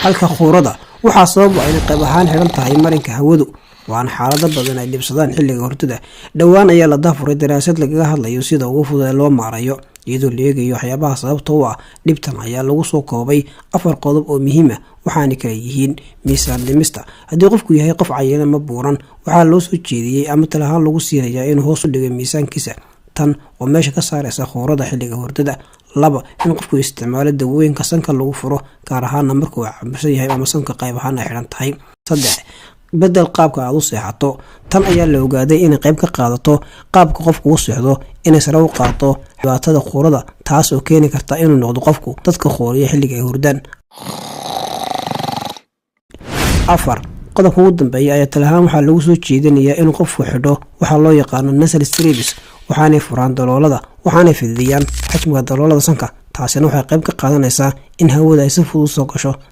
halka khuurada waxaa sabab ah in qayb ahaan xiran tahay marinka hawadu waan xaalado badan ay dhibsadaan xilliga hurdada dhawaan ayaa la daafuray daraasad lagaga hadlayo sida ugu fudud ee loo maarayo iyadoo la eegayo waxyaabaha sababta u ah dhibtan ayaa lagu soo koobay 4 qodob oo muhiim ah waxaana kala yihiin miisaan dhimista haddii qofku yahay qof cayilan ma buuran waxaa loo soo jeediyey ama talahaan lagu siinayaa inuu hoos u dhigo miisaankiisa tan oo meesha ka saaraysa khuurada xilliga hurdada 2 in qofku isticmaalo dawooyinka sanka lagu furo gaar ahaan marka uu cabsan yahay ama sanka qayb ahaan ay xiran tahay 3 بدل qaabka aad u seexato tan ayaa la ogaaday in qayb ka qaadato qaabka qofku u seexdo in sare u qaato dhibaatada khuurada taas oo keeni karta inuu noqdo qofku dadka khuuriya xilliga ay hurdaan 4 qodobka ugu dambeeya ayaa talahaan waxaa lagu soo jeedinayaa in qofku xidho waxa loo yaqaan nasal strips waxaanay furaan daloolada waxaanay fidiyaan xajmiga daloolada sanka taasina waxay qayb ka qaadanaysaa in hawada ay si fudud soo gasho